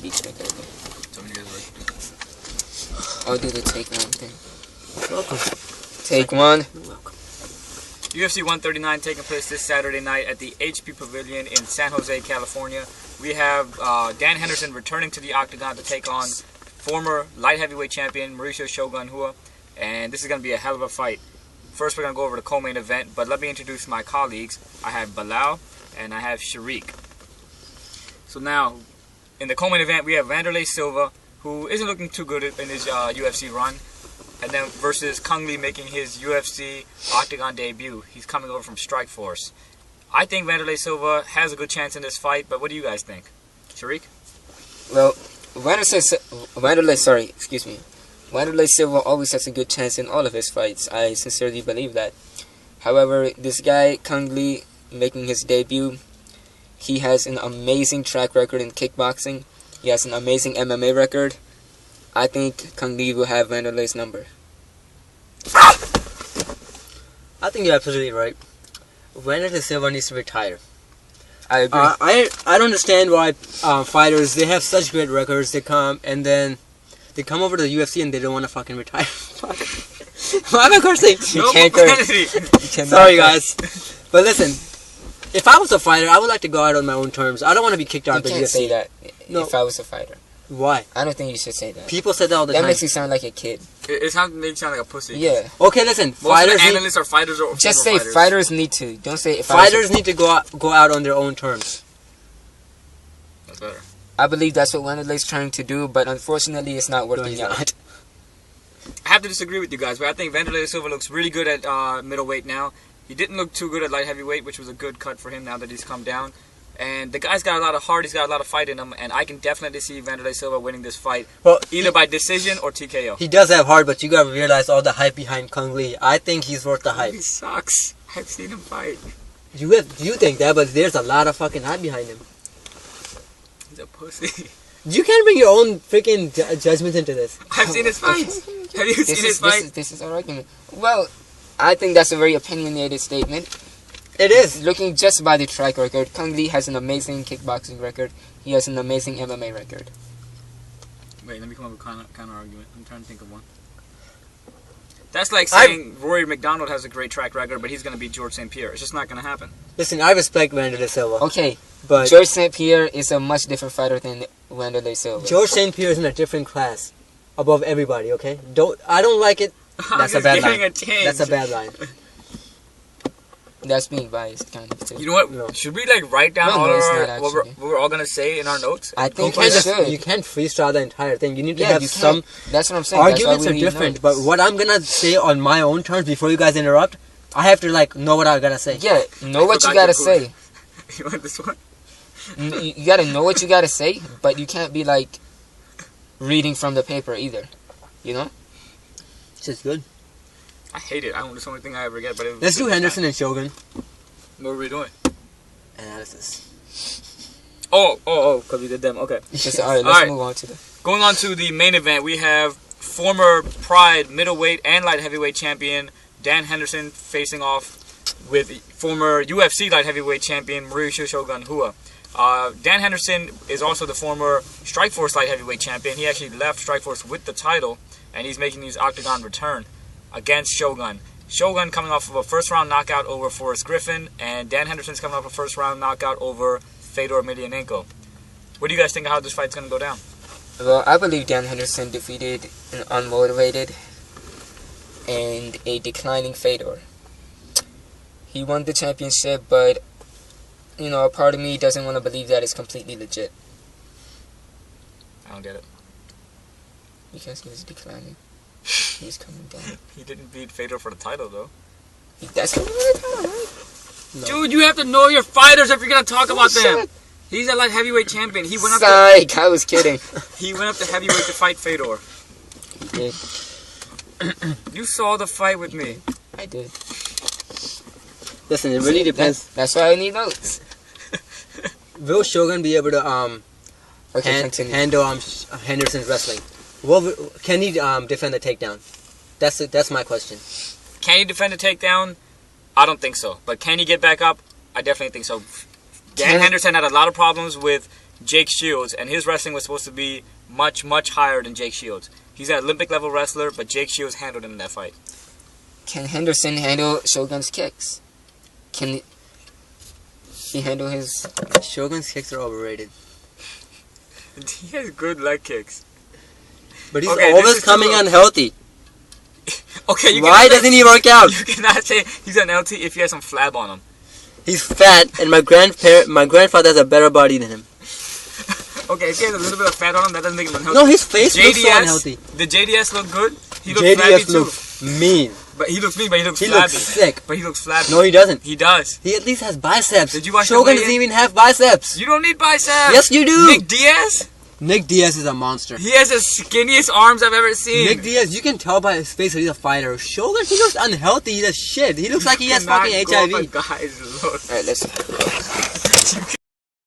beat track record. So many guys right. I'll do the take one thing. Welcome. Take one. You're welcome. UFC 139 taking place this Saturday night at the HP Pavilion in San Jose, California. We have Dan Henderson returning to the octagon to take on former light heavyweight champion Mauricio Shogun Rua, and this is going to be a hell of a fight. First, we're going to go over the co-main event, but let me introduce my colleagues. I have Bilal and I have Sharik. So now, in the co-main event, we have Wanderlei Silva, who isn't looking too good in his UFC run, and then versus Kung Lee making his UFC octagon debut. He's coming over from Strikeforce. I think Wanderlei Silva has a good chance in this fight, but what do you guys think? Sharik? Well, Wanderlei Silva always has a good chance in all of his fights. I sincerely believe that. However, this guy, Kung Lee, making his debut, he has an amazing track record in kickboxing. He has an amazing MMA record. I think Kung Lee will have Wanderlei's number. I think you're absolutely right. Wanderlei Silva needs to retire. I agree. I don't understand why fighters, they have such great records, they come over to the UFC and they don't want to fucking retire. Fuck. Why am I cursing? You can't curse. Sorry guys. But listen, if I was a fighter, I would like to go out on my own terms. I don't want to be kicked out of the UFC. You can't say that No. if I was a fighter. Why? I don't think you should say that. People say that all the time. That makes you sound like a kid. It makes you sound like a pussy. Yeah. Okay, listen. Most Fighters of the analysts are fighters or just say fighters. fighters need to. Don't say if Fighters need to go out on their own terms. That's better. I believe that's what Wanderlei's trying to do, but unfortunately, it's not working out. I have to disagree with you guys, but I think Wanderlei Silva looks really good at middleweight now. He didn't look too good at light heavyweight, which was a good cut for him now that he's come down. And the guy's got a lot of heart, he's got a lot of fight in him, and I can definitely see Wanderlei Silva winning this fight, Well, either by decision or TKO. he does have heart, but you gotta realize all the hype behind Kung Lee. I think he's worth the hype. He sucks. I've seen him fight. You think that, but there's a lot of fucking hype behind him. He's a pussy. You can't bring your own freaking judgment into this. I've seen his fights. Have you seen his fight? This is our argument. Well, I think that's a very opinionated statement. It is. Looking just by the track record, Kung Lee has an amazing kickboxing record. He has an amazing MMA record. Wait, let me come up with a counter argument. I'm trying to think of one. That's like saying Rory McDonald has a great track record, but he's going to beat George St. Pierre. It's just not going to happen. Listen, I respect Wanderlei Silva. Okay, But George St. Pierre is a much different fighter than Wanderlei Silva. George St. Pierre is in a different class, above everybody. Okay, I don't like it. That's a bad line. That's a bad line. That's being biased, kind of, too. You know what? No. Should we like write down No, all it's our, not what actually. we're all going to say in our notes? I think You we can't, should. you can't freestyle the entire thing. You need to Yeah, have you some can't. That's what I'm saying. arguments That's why are we need different. notes. But what I'm gonna say on my own terms before you guys interrupt, I have to like know what I gotta say. Yeah, know what you gotta say. You want this one? You gotta know what you gotta say, but you can't be like reading from the paper either. You know? It's just good. I hate it. It's the only thing I ever get. But Let's do Henderson and Shogun What are we doing? analysis. Oh, because we did them. Okay. Alright, let's move on to the... Going on to the main event, we have former Pride middleweight and light heavyweight champion Dan Henderson facing off with former UFC light heavyweight champion Mauricio Shogun Rua. Dan Henderson is also the former Strikeforce light heavyweight champion. He actually left Strikeforce with the title, and he's making his octagon return against Shogun. Shogun coming off of a first-round knockout over Forrest Griffin, and Dan Henderson's coming off a first-round knockout over Fedor Emelianenko. What do you guys think of how this fight's going to go down? Well, I believe Dan Henderson defeated an unmotivated and a declining Fedor. He won the championship, but, you know, a part of me doesn't want to believe that it's completely legit. I don't get it. Because he was declining. He's coming down. He didn't beat Fedor for the title, though. That's coming with the title, right? No. Dude, you have to know your fighters if you're going to talk about them. Shit. He's a light heavyweight champion. He went up Psych, I was kidding. he went up to heavyweight to fight Fedor. He did. You saw the fight with me. I did. Listen, it really depends. That's why I need notes. Will Shogun be able to Okay, continue. handle Henderson's wrestling? Can he defend the takedown? That's my question. Can he defend a takedown? I don't think so. But can he get back up? I definitely think so. Dan Henderson had a lot of problems with Jake Shields, and his wrestling was supposed to be much, much higher than Jake Shields. He's an Olympic level wrestler, but Jake Shields handled him in that fight. Can Henderson handle Shogun's kicks? Can he handle his... Shogun's kicks are overrated. He has good leg kicks. But he's always coming unhealthy. Okay, why doesn't he work out? You cannot say he's unhealthy if he has some flab on him. He's fat, and my grandfather has a better body than him. Okay, if he has a little bit of fat on him, that doesn't make him unhealthy. No, his face looks so unhealthy. Did JDS look good? He looks flabby too. Looks mean. But he looks mean, but he looks flabby. He looks sick. But he looks flabby. No, he doesn't. He does. He at least has biceps. Did you watch Shogun doesn't even have biceps. You don't need biceps. Yes, you do. Nick Diaz? Nick Diaz is a monster. He has the skinniest arms I've ever seen. Nick Diaz, you can tell by his face that he's a fighter. Shogun, he looks unhealthy as shit. He looks like he has fucking HIV. Guys, look. Alright, let's...